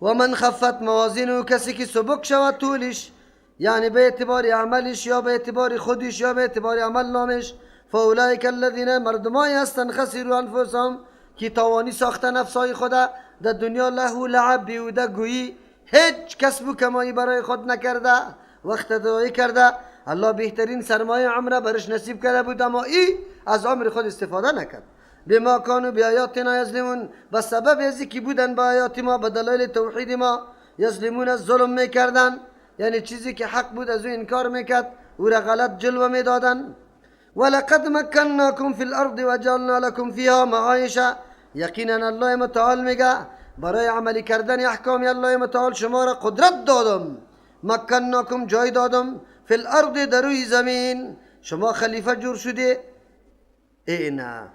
و من خفت موازینه، کسی که سبک شود طولش، یعنی به اعتبار عملش یا به اعتبار خودش یا به اعتبار عمل نامش، فاولئک الذین، مردمایی هستند خسروا انفسهم که تاوانی ساخته نفسای خدا در دنیا، له لعب بیوده گویی هیچ کسب و کمایی برای خود نکرده، وقت دعایی کرده الله بهترین سرمایه عمره برش نصیب کرده بود، اما ای از عمر خود استفاده نکرد. بما کانوا بآیاتنا یظلمون، به سبب ازی که بودن با آیات ما، به دلایل توحید ما، یظلمون، از ظلم میکردن، یعنی چیزی که حق بود از او انکار میکرد، او را غلط جلوه میدادن. ولقد مکناکم فی الارض وجعلنا لكم فیها معایشه، یقینا الله متعال میگه برای عملی کردن احکام الله متعال شما را قدرت دادم، مکناکم جای دادم، فی الارض در روی زمین، شما خلیفه جور شده. نه،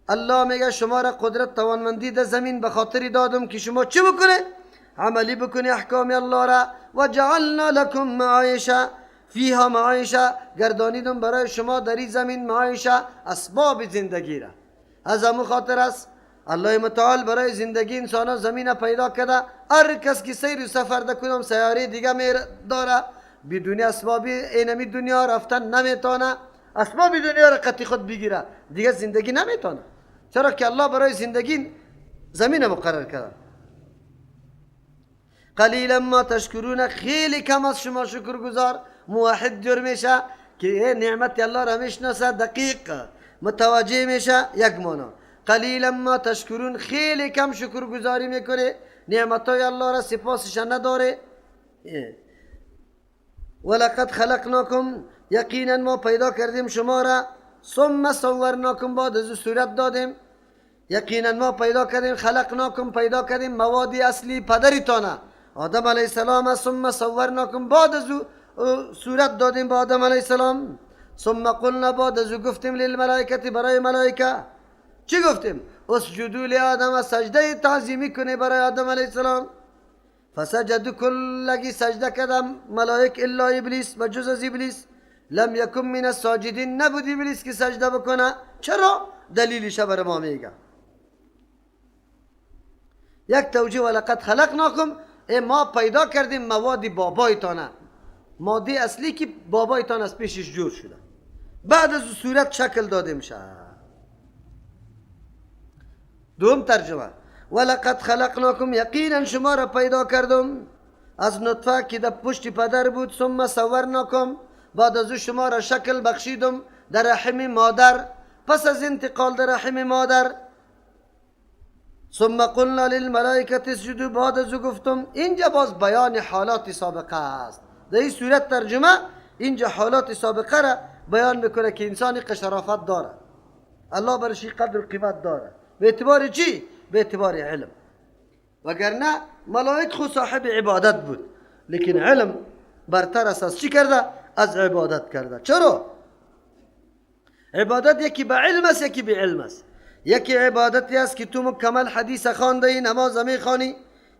الله میگه شما را قدرت توانمندی در زمین به خاطر دادم که شما چی بکنه؟ عملی بکنی احکام الله را. و جعلنا لكم معایشه فیها معایشه، گردانیدم برای شما در این زمین معایشه، اسباب زندگی را. از همون خاطر است الله متعال برای زندگی انسان زمین پیدا کرده. هر کس که سیر و سفر در کدام سیاره دیگه داره، بدون اسباب اینمی دنیا رفتن نمیتونه، اسباب دنیا را قطعی خود بگیره دیگه زندگی نمیتونه، چرا که الله برای زندگی زمین مقرر کرده. قلیلا ما تشکرون، خیلی کم از شما شکر گزار موحد جور میشه که نعمت الله را میشناسه، دقیق متوجه میشه. یک مانا قلیلا ما تشکرون، خیلی کم شکر گزاری میکنه، نعمت های الله را سپاسش نداره. ولقد خلقناکم، یقینا ما پیدا کردیم شما را، ثم صورناکم، بعد از صورت دادیم. یقینا ما پیدا کردیم، خلقناکم پیدا کردیم موادی اصلی پدریتانه آدم علیه السلام، ثم صورناکم بعد از صورت دادیم با آدم علیه السلام. ثم قلنا، بعد از گفتیم للملائکه، برای ملائکه چی گفتیم؟ اسجدوا لآدم، سجده تعظیمی کنه برای آدم علیه السلام. فسجدوا، کلگی سجده کردم ملائک الا ابلیس، بجز از ابلیس. لم یکن من الساجدین، نبود ابلیس که سجده بکنه. چرا؟ دلیلش بر ما میگه. یک توجیه، ولقد خلقناکم، ما پیدا کردیم مواد بابایتانه، ماده اصلی که بابایتان از پیشش جور شده، بعد از صورت شکل داده میشه. دوم ترجمه، ولقد خلقناکم، یقینا شما را پیدا کردم از نطفه که در پشت پدر بود، ثم صورناکم، بعد از شما را شکل بخشیدم در رحم مادر، پس از انتقال در رحم مادر. ثم قلنا للملائکه اسجدوا، بعد از گفتم. اینجا باز بیان حالات سابقه است، در این صورت ترجمه اینجا حالات سابقه را بیان میکنه که انسانی شرافت داره، الله برشی قدر و قیمت داره. به اعتبار چی؟ به اعتبار علم. وگرنه ملائک خود صاحب عبادت بود، لیکن علم برتر اساس چی کرده؟ از عبادت کرده. چرا؟ عبادت یکی به علم است، یکی به علم است. یکی عبادتی است که تو مکمل حدیث خوانده ای، نماز میخوانی،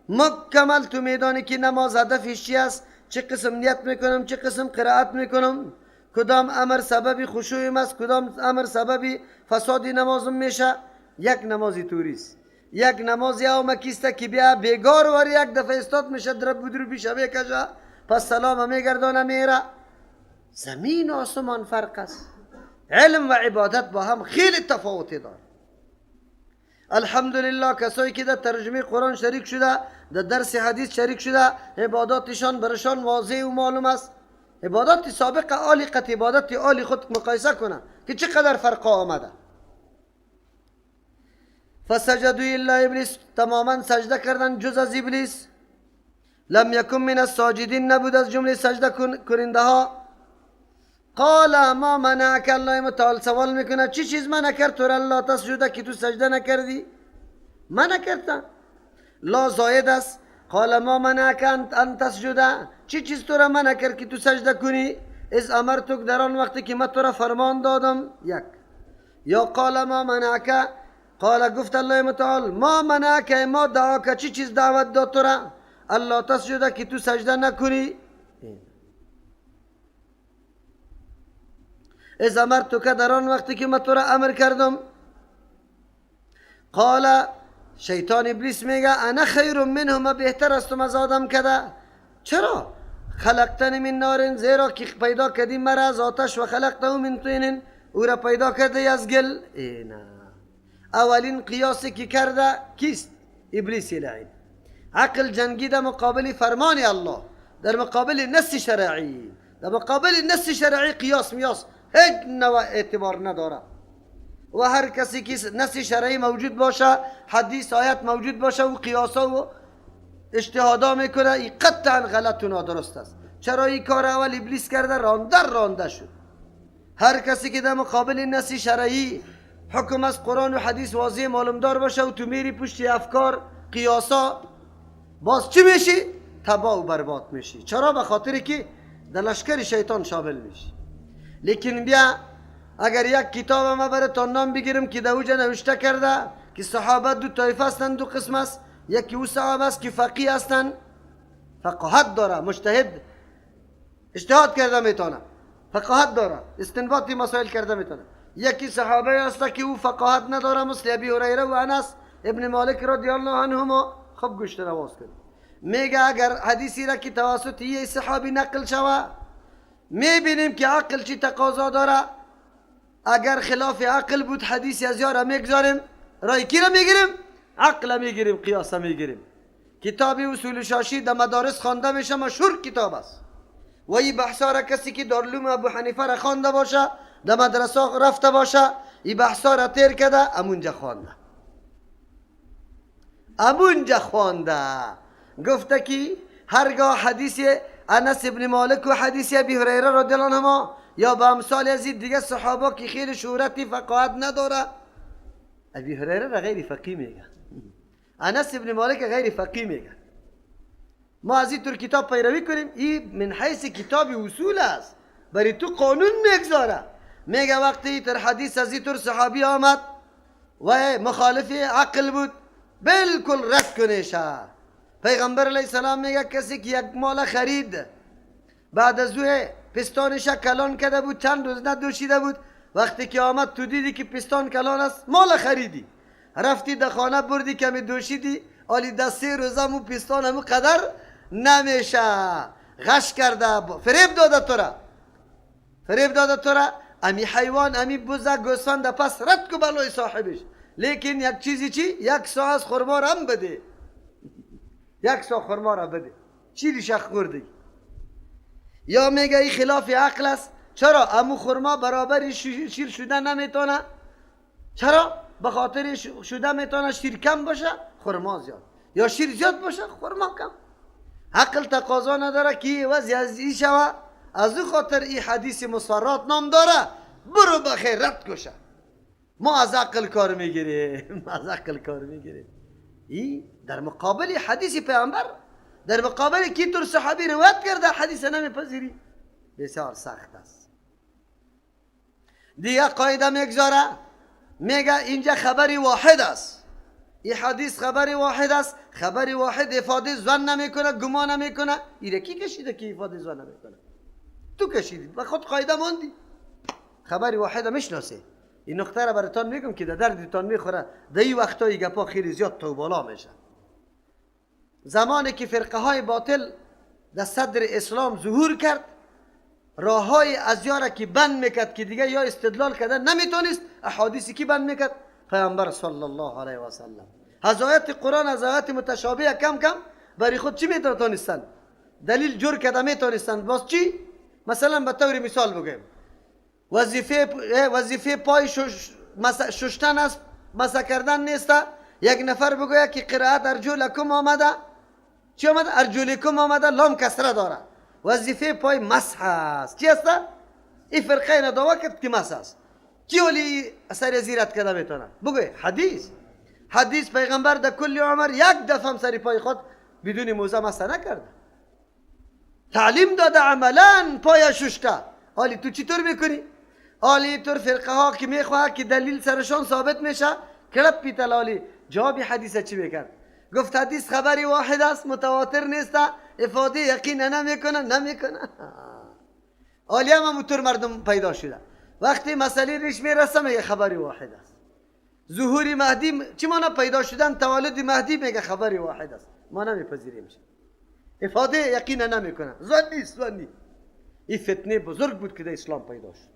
مکمل تو میدانی که نماز هدفش چی است، چه قسم نیت میکنم، چه قسم قرائت میکنم، کدام امر سببی خشوعم است، کدام امر سببی فسادی نمازم میشه. یک نمازی توریست، یک نمازی او مکیسته که بیا بیگار واری یک دفعه استاد میشه درب بدرو بیشه بکشه، پس سلام میگردانه میره. زمین و آسمان فرق است. علم و عبادت با هم خیلی تفاوتی داره. الحمدلله کسایی که در ترجمه قرآن شریک شده، در درس حدیث شریک شده، عباداتشان برشان واضح و معلوم است. عبادات سابق آلی قط عبادت آلی خود مقایسه کنه که چقدر فرق آمده. فسجدوا الا ابلیس، تماما سجده کردن جز از ابلیس. لم یکن من الساجدین، نبود از جمله سجده کننده ها. قال ما منعک، الله متعال سوال میکنه چی چیز منع کرد تو را الله تسجده که تو سجده نکردی؟ منع کردن، لا زاید است. قال ما منعک ان تسجده، چی چیز تو را منع کرد که تو سجده کنی؟ از امرتک، در آن وقتی که من تو را فرمان دادم. یک. یا قال ما منعک، قال گفت الله متعال ما منعک، ما دعاک، چی چیز دعوت داد تو را الله تسجده که تو سجده نکنی؟ از امرتک، در آن وقتی که من تو را امر کردم. قال شیطان ابلیس میگه انا خیر منهم، بهتر استم از آدم کده. چرا؟ خلقتنی من نار، زیرا که پیدا کردی مرا از آتش، و خلقته من طین، او را پیدا کرده از گل. اینا اولین قیاسی که کرده کیست؟ ابلیس لعین. عقل جنگی در مقابل فرمان الله، در مقابل نص شرعی، در مقابل نص شرعی قیاس میاس هیچ نوع اعتبار نداره. و هر کسی که نص شرعی موجود باشه، حدیث آیت موجود باشه، و قیاسا و اجتهادا میکنه، این قطعا غلط و نادرست است. چرا این کار اول ابلیس کرده؟ رانده شد. هر کسی که در مقابل نص شرعی حکم از قرآن و حدیث واضح معلومدار باشه و تو میری پشت افکار قیاسا، باز چی میشی؟ تباه و برباد میشی. چرا؟ به خاطر که در لشکر شیطان شامل میشی. لیکن بیا اگر یک کتاب ما براتون نام بگیرم که در اوجا نوشته کرده که صحابه دو طایفه هستند، دو قسم است. یکی او صحابه است که فقیه هستند، فقاهت داره، مجتهد، اجتهاد کرده میتونه، فقاهت داره، استنباط مسائل کرده میتونه. یکی صحابه است که او فقاهت نداره، مثل ابی هریره و انس ابن مالک رضی الله عنهما. خب گوش نواز کن. میگه اگر حدیثی را که توسط یه صحابی نقل شوه، میبینیم که عقل چی تقاضا داره. اگر خلاف عقل بود حدیثی از یارا میگذاریم، رای کی را میگیریم؟ عقل میگیریم، قیاس میگیریم. کتاب اصول شاشی در مدارس خوانده میشه، مشهور کتاب است. و این بحثا را کسی که دارالعلوم ابو حنیفه را خوانده باشه، در مدرسه رفته باشه، این بحثا را تیر کرده، امونجا خوانده. گفته که هرگاه حدیث انس ابن مالک و حدیث ابی هریره رضی الله عنهما یا به امثال از دیگه صحابه که خیلی شهرتی فقاهت نداره، ابی هریره را غیر فقیه میگه، انس ابن مالک غیر فقیه میگه، ما از این طور کتاب پیروی کنیم. این من حیث کتاب اصول است، برای تو قانون میگذاره. میگه وقتی تر حدیث از این طور صحابی آمد و مخالف عقل بود، بالکل رد کنیشه. پیغمبر علیه السلام میگه کسی که یک مال خرید، بعد از او پستانش کلان کرده بود، چند روز ندوشیده بود، وقتی که آمد تو دیدی که پستان کلان است، مال خریدی، رفتی در خانه بردی کمی دوشیدی، آلی در 3 روزه مو پستان همو قدر نمیشه. غش کرده، فریب داده تو را. امی حیوان، امی بوزه، گوسفند پس رد کو بلای صاحبش. لیکن یک چیزی چی؟ 1 ساعت از خرما را هم بده، 1 ساعت خرما را بده، چی دیشخ خوردی؟ یا میگه ای خلاف عقل است. چرا؟ امو خرما برابر شیر شده نمیتونه. چرا؟ به خاطر شده میتونه شیر کم باشه، خرما زیاد، یا شیر زیاد باشه، خرما کم. عقل تقاضا نداره که وضع از این شوه. از او خاطر این حدیث مسرات نام داره، برو بخیر رد کشه. ما از عقل کار میگیریم، این در مقابل حدیث پیامبر، در مقابل کی طور صحابی روایت کرده حدیث نمیپذیری، بسیار سخت است. دیگه قاعده میگذاره، میگه اینجا خبری واحد است، این حدیث خبری واحد است. خبری واحد افاده ظن نمیکنه، گمان نمیکنه. این کی کشیده که افاده ظن نمیکنه؟ تو کشیدی، به خود قاعده موندی. خبری واحد میشناسه. این نقطه را براتون میگم که در دردتان میخوره. در این وقتایی گپا خیلی زیاد تو بالا میشه. زمانی که فرقه های باطل در صدر اسلام ظهور کرد، راه های ازیاره که بند میکرد که دیگه یا استدلال کردن نمیتونست، احادیثی که بند میکرد پیامبر صلی الله علیه و سلم. از آیات قرآن، از آیات متشابه کم برای خود چی میتونستن؟ دلیل جور کرده میتونستن. باز چی؟ مثلا به طور مثال بگیم، وظیفه پای ششتن است، مسح کردن نیست. یک نفر بگوید که قرائت ارجلکم آمده، چی آمده؟ ارجلکم آمده، لام کسره داره، وظیفه پای مسح است. چی است؟ این فرقه نداوا کرد که مسح است. کی ولی سر زیرت کرده میتونه؟ بگوی حدیث پیغمبر در کل عمر 1 دفعه هم سر پای خود بدون موزه مسح نکرده. تعلیم داده عملا پای ششته. حالی تو چطور میکنی؟ حالی طور فرقه ها که میخواه که دلیل سرشان ثابت میشه، کلب پیتل. حالی جوابی حدیث چی بکرد؟ گفت حدیث خبری واحد است، متواتر نیست، افاده یقین نمیکنه. حالی هم طور مردم پیدا شده. وقتی مسئله ریش میرسه میگه خبری واحد است. ظهور مهدی چی معنی پیدا شدن تولد مهدی؟ میگه خبری واحد است، ما نمیپذیریم. افاده یقینا نمیکنه، زن نیست. این فتنه بزرگ بود که در اسلام پیدا شد.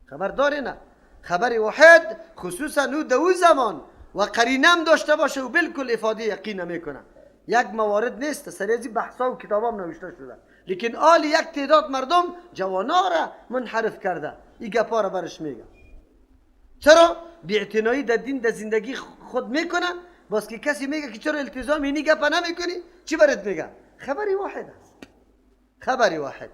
خبر داره نه؟ خبر واحد خصوصا او دو زمان و قرینم داشته باشه و بالکل افاده یقین نمیکنه. یک موارد نیست، سریزی بحثا و کتابام نوشته شده، لیکن آل یک تعداد مردم جوانا را منحرف کرده. این گپا را برش میگه. چرا؟ بی‌اعتنایی در دین در زندگی خود میکنه. باز که کسی میگه که چرا التزام اینی گپا نمیکنی، چی برات میگه؟ خبری واحد است، خبری واحد.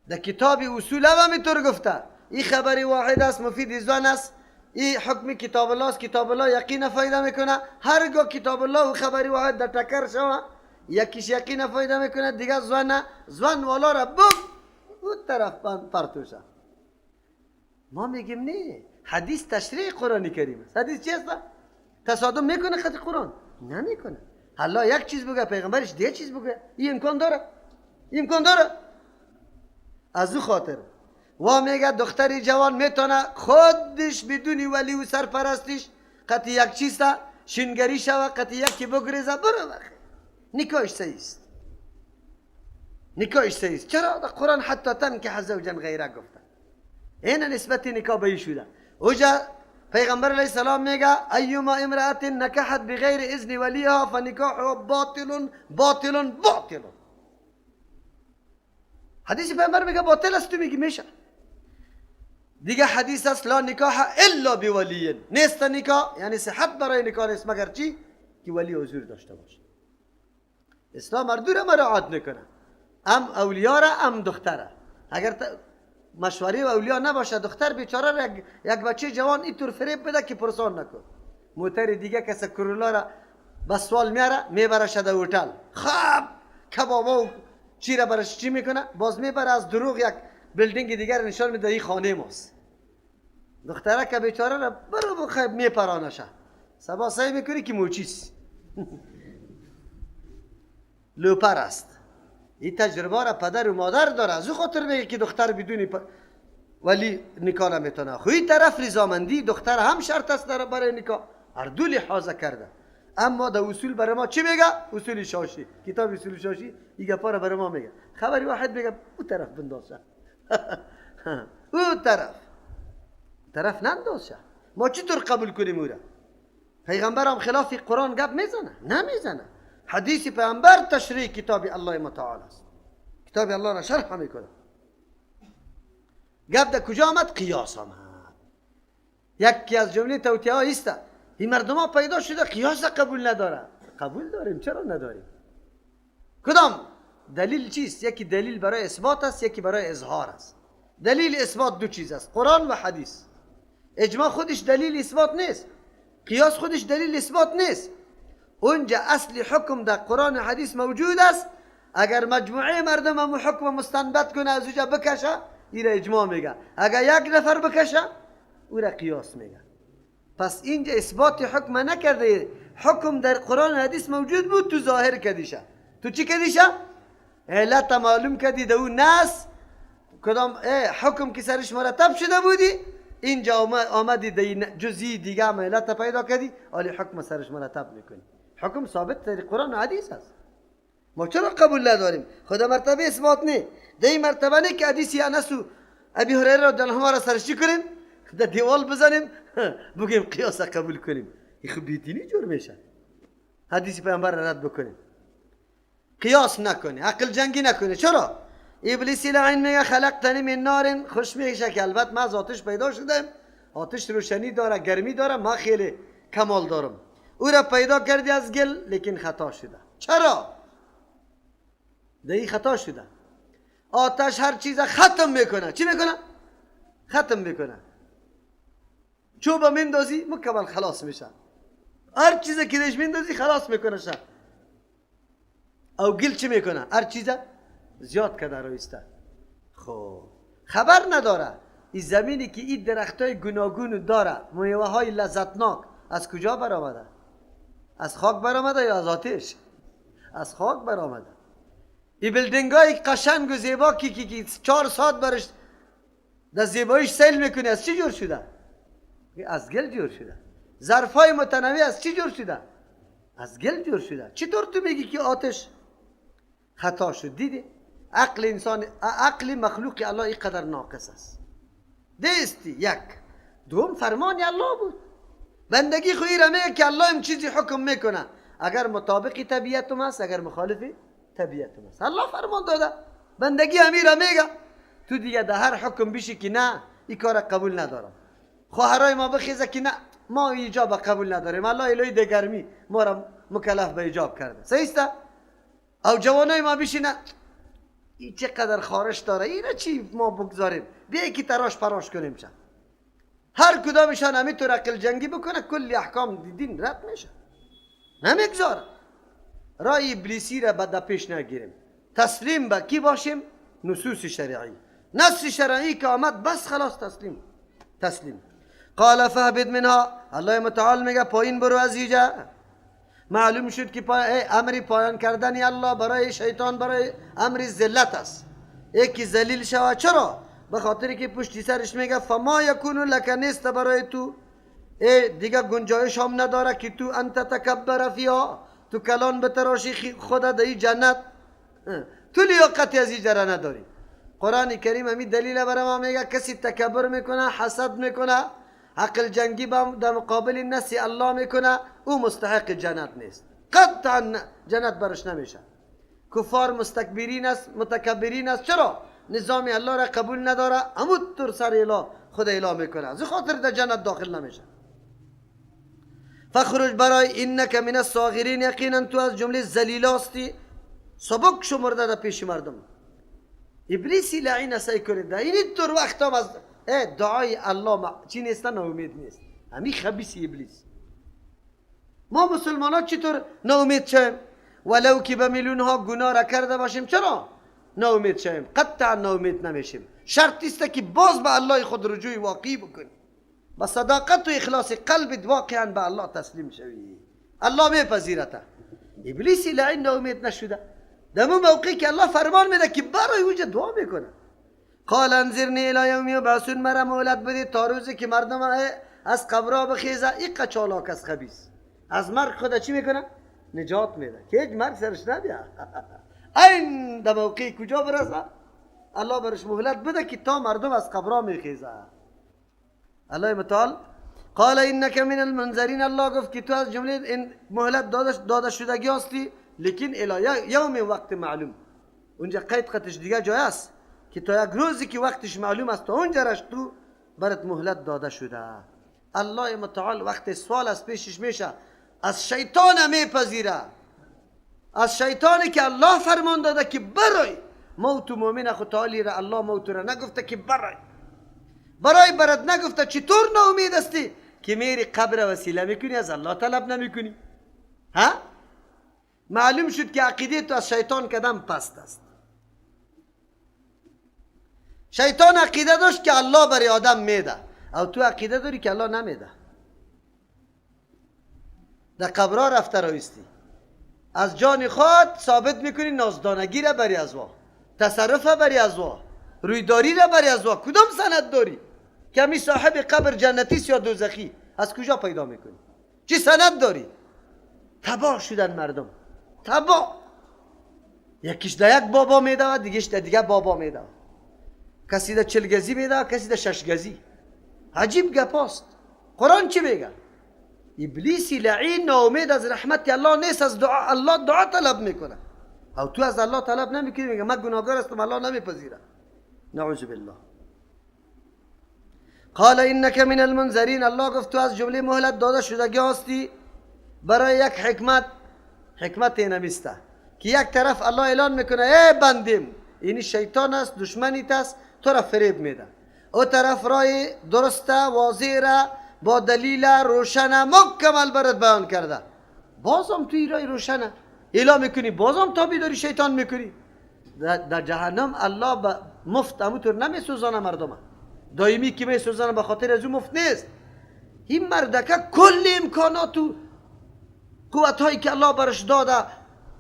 در کتاب اصول هم اینطور گفته، این خبری واحد است، مفید زن است. این حکم کتاب الله است، کتاب الله یقین فایده میکنه. هرگاه کتاب الله و خبری واحد در تکر شوه، یکیش یقین فایده میکنه، دیگه زن والا را بگ اون طرف پرتوشه. ما میگیم نه، حدیث تشریع قرآنی کریم است. حدیث چی است؟ تصادم میکنه خط قرآن؟ نمیکنه. الله یک چیز بگه، پیغمبرش دیگه چیز بگه. این امکان داره، امکان داره. از او خاطر و میگه دختری جوان میتونه خودش بدون ولی و سرپرستش قطعی یک چیز شنگری شوه، قطعی یکی بگریزه، برو بخیر. نکاحش صحیح است، نکاحش صحیح است. چرا؟ در قرآن حتی تنکح زوجا غیره گفته. این نسبت نکاح به شده. اوجا پیغمبر علیه السلام میگه ایما امرأت نکحت بغیر اذن ولیها فنکاحها باطل باطل باطل. حدیث پیغمبر میگه باطل است، تو میگی میشه. دیگه حدیث است لا نکاح الا بولی. نیست نکاح یعنی صحت برای نکاح نیست مگر چی؟ که ولی حضور داشته باشه. اسلام هر دو را مراعات میکنه، ام اولیا را ام دختره. اگر مشوره و اولیا نباشه، دختر بیچاره را یک بچه جوان اینطور فریب بده که پرسان نکن. موتر دیگه کس کرولا را بس سوال میاره میبرش در هتل، خب کبابا و چی را برش چی میکنه؟ باز میبره از دروغ یک بلدینگ دیگر نشان میده این خانه ماست. دختره که بیچاره را برو بخیب میپرانشه، سبا سعی میکنی که موچیست. لوپر است. این تجربه را پدر و مادر داره، از او خاطر میگه که دختر بدون ولی نکاح نمیتونه. خوی طرف رضامندی دختر هم شرط است برای نکاح، هر دو لحاظ کرده. اما در اصول برای ما چی میگه؟ اصول شاشی، کتاب اصول شاشی این گپا را برای ما میگه. خبری واحد میگه او طرف بندازه. او طرف نندازه. ما چطور قبول کنیم او را؟ پیغمبر هم خلاف قرآن گپ میزنه؟ نمیزنه. حدیث پیغمبر تشریح کتاب الله متعال است، کتاب الله را شرح میکنه. گپ در کجا آمد؟ قیاس آمد. یکی از جمله توطئه ها است این مردم ها پیدا شده قیاس قبول نداره. قبول داریم، چرا نداریم؟ کدام دلیل چیست؟ یکی دلیل برای اثبات است، یکی برای اظهار است. دلیل اثبات دو چیز است، قرآن و حدیث. اجماع خودش دلیل اثبات نیست، قیاس خودش دلیل اثبات نیست. اونجا اصل حکم در قرآن و حدیث موجود است. اگر مجموعه مردم هم حکم مستنبط کنه از اونجا بکشه، این را اجماع میگه. اگر یک نفر بکشه، او را قیاس میگه. پس اینجا اثبات حکم نکرده، حکم در قرآن و حدیث موجود بود، تو ظاهر کدیشه. تو چی کدیشه؟ علت معلوم کدی در اون ناس کدام حکم که سرش مرتب شده بودی، اینجا آمدی در جزئی دیگه هم علت پیدا کردی، ولی حکم سرش مرتب میکنی. حکم ثابت در قرآن و حدیث است. ما چرا قبول نداریم؟ خدا مرتبه اثبات نه. در این مرتبه نه که حدیثی انس و ابی هریره رضی الله عنهما را سرش چی کنیم؟ در دیوال بزنیم بگیم قیاس قبول کنیم. این خب بی‌دینی جور میشه. حدیث پیامبر را رد بکنیم، قیاس نکنی، عقل جنگی نکنی. چرا؟ ابلیس لعین میگه خلقتنی من نار، خوش میشه که البته من از آتش پیدا شدم، آتش روشنی داره، گرمی داره، من خیلی کمال دارم. او را پیدا کردی از گل، لیکن خطا شده. چرا؟ دیگه خطا شده. آتش هر چیز ختم میکنه. چی میکنه؟ ختم میکنه. چوب میندازی مکمل خلاص میشه. هر چیز که دیش میندازی خلاص میکنه شه. او گل چی میکنه؟ هر چیز زیاد کده رویسته. خب خبر نداره این زمینی که این درختای گوناگون داره، میوه های لذتناک، از کجا برآمده؟ از خاک برآمده یا از آتش؟ از خاک برآمده. این بلدینگ های قشنگ و زیبا که 4 ساعت برش در زیباییش سیل میکنه، از چی جور شده؟ از گل جور شده. ظرفای متنوع از چی جور شده؟ از گل جور شده. چطور تو میگی که آتش خطا شد؟ دیدی عقل انسان، عقل مخلوق الله اینقدر ناقص است. دیستی یک. دوم فرمان الله بود. بندگی خویی را میگه که الله این چیزی حکم میکنه، اگر مطابق طبیعتم است، اگر مخالف طبیعتم است. الله فرمان داده، بندگی همین را میگه. تو دیگه در هر حکم بیشی که نه این کار قبول ندارم، خواهرای ما بخیزه که نه ما ایجاب قبول نداریم، الله الهی دگرمی ما را مکلف به ایجاب کرده، صحیح است؟ او جوانای ما بیشی نه این چقدر خارش داره، اینا چی ما بگذاریم، بیا که تراش پراش کنیم شد. هر کدامشان همینطور عقل جنگی بکنه کلی احکام دین رد میشه، نمیگذاره. رای ابلیسی را بد پیش نگیریم، تسلیم به کی باشیم؟ نصوص شرعی، نص شرعی که آمد بس خلاص تسلیم. قال فهبط منها، الله متعال میگه پایین برو از اینجا. معلوم شد که امر پایان کردن الله برای شیطان برای امر ذلت است، یکی ذلیل شود. چرا؟ به خاطر که پشتی سرش میگه فما یکون لک، نیست برای تو دیگه گنجایش هم نداره که تو انت تکبر فیها، تو کلان بتراشی خود در جنت، تو لیاقتی از این جره نداری. قرآن کریم همین دلیل برای ما میگه کسی تکبر میکنه، حسد میکنه، عقل جنگی در مقابل نسی الله میکنه، او مستحق جنت نیست، قطعا جنت برش نمیشه. کفار مستکبرین است، متکبرین است. چرا؟ نظام الله را قبول نداره، همون طور سر اله خود اله میکنه، از خاطر در جنت داخل نمیشه. فخرج برای انک من الصاغرین، یقینا تو از جمله ذلیلاستی، سبک شمرده در پیش مردم. ابلیسی لعین سعی کنید این طور وقت هم از دعای الله چی نیستن، ناامید نیست. همین خبیثی ابلیس. ما مسلمان ها چطور ناامید شیم؟ ولو که به میلیون ها گناه را کرده باشیم چرا ناامید شیم؟ قطعا ناامید نمیشیم. شرط است که باز به الله خود رجوع واقعی بکنی، با صداقت و اخلاص قلبت واقعا به الله تسلیم شوی، الله میپذیرته. ابلیسی لعین ناامید نشده، در اون موقعی که الله فرمان میده که برای اونجا دعا میکنه. قال انظرنی الی یوم یبعثون، مرا مهلت بده تا روزی که مردم از قبرها بخیزه. این چالاک از خبیث از مرگ خدا چی میکنه؟ نجات میده که هیچ مرگ سرش نبیه. این در موقعی کجا برسه؟ الله برش مهلت بده که تا مردم از قبرها میخیزه. الله متعال قال انک من المنذرین، الله گفت که تو از جمله این مهلت داده شدگی هستی، لیکن الی یوم وقت معلوم. اونجا قید خطش دیگه جای است که تا یک روزی که وقتش معلوم است تا اونجا رش تو برات مهلت داده شده. الله متعال وقت سوال از پیشش میشه از شیطان میپذیره، از شیطانی که الله فرمان داده که برای موت مؤمن خود تعالی را الله موت را نگفته که برای برات نگفته. چطور ناامید استی که میری قبر وسیله میکنی از الله طلب نمیکنی؟ ها؟ معلوم شد که عقیده تو از شیطان قدم پست است. شیطان عقیده داشت که الله برای آدم میده، او تو عقیده داری که الله نمیده. در قبرها رفته رایستی، از جان خود ثابت میکنی نازدانگی را بری از وا، تصرف بری از وا، رویداری را بری از وا. کدام سند داری که همی صاحب قبر جنتی یا دوزخی؟ از کجا پیدا میکنی؟ چی سند داری؟ تباه شدن مردم، تباه. یکیش در یک بابا میده و دیگهش در دیگه بابا میده، کسی در 40 گزی میده، کسی در 6 گزی. عجیب گپاست. قرآن چی میگه؟ ابلیسی لعین ناامید از رحمت الله نیست، از دعا الله دعا طلب میکنه، او تو از الله طلب نمیکنی، میگه من گناهگار هستم الله نمیپذیره. نعوذ بالله. قال انک من المنذرین، الله گفت تو از جمله مهلت داده شدگی هستی برای یک حکمت نمیسته که یک طرف الله اعلان میکنه ای بندیم این شیطان است، دشمنیت است، تو را فریب میده. او طرف رای درسته واضح را با دلیل روشن مکمل برات بیان کرده، بازم توی رای روشن اعلام میکنی، بازم تابعداری شیطان میکنی. در جهنم الله به مفت همونطور نمیسوزانه مردم، دائمی که میسوزانه به خاطر از اون مفت نیست. این مردکه کل امکانات و قوت هایی که الله برش داده،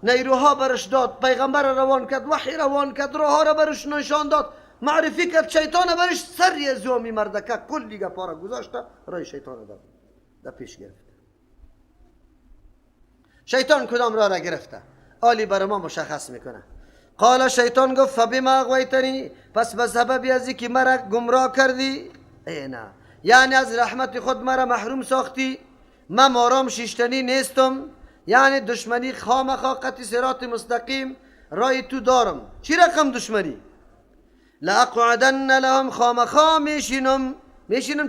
نیروها برش داد، پیغمبر روان کرد، وحی روان کرد، راه را برش نشان داد، معرفی کرد، شیطان برش سری از زومی مردکه کل دیگه پارا گذاشته رای شیطان داد. در پیش گرفته. شیطان کدام راه را گرفته؟ عالی بر ما مشخص میکنه. قال شیطان گفت فبما اغویتنی، پس به سببی از که مرا گمراه کردی، نه یعنی از رحمت خود مرا محروم ساختی، من مارام شیشتنی نیستم، یعنی دشمنی خامخا قطع صراط مستقیم رای تو دارم. چی رقم دشمنی؟ لاقعدن لهم، خامخا میشینم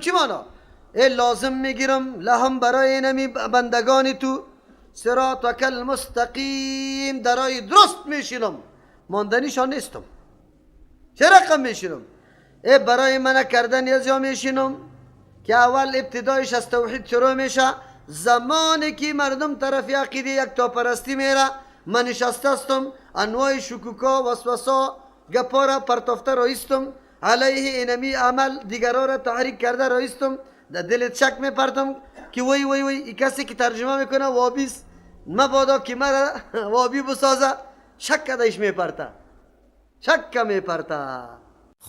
چی مانا؟ لازم میگیرم لهم برای نمی بندگان تو، صراطک المستقیم، درای درست میشینم، ماندنیشان نیستم. چه رقم میشینم؟ برای من کردن یه جا میشینم که اول ابتدایش از توحید شروع میشه. زمانی که مردم طرف عقیده یک تا پرستی میره، من نشسته استم، انواع شکوکا وسوسا گپا را پرتافته رایستم، علیه اینمی عمل دیگران را تحریک کرده رایستم، در دلت شک میپرتم که وی وی وی ای کسی که ترجمه میکنه وابیست، مبادا که مرا وابی بسازه، شک کدایش میپرته، شک میپرته.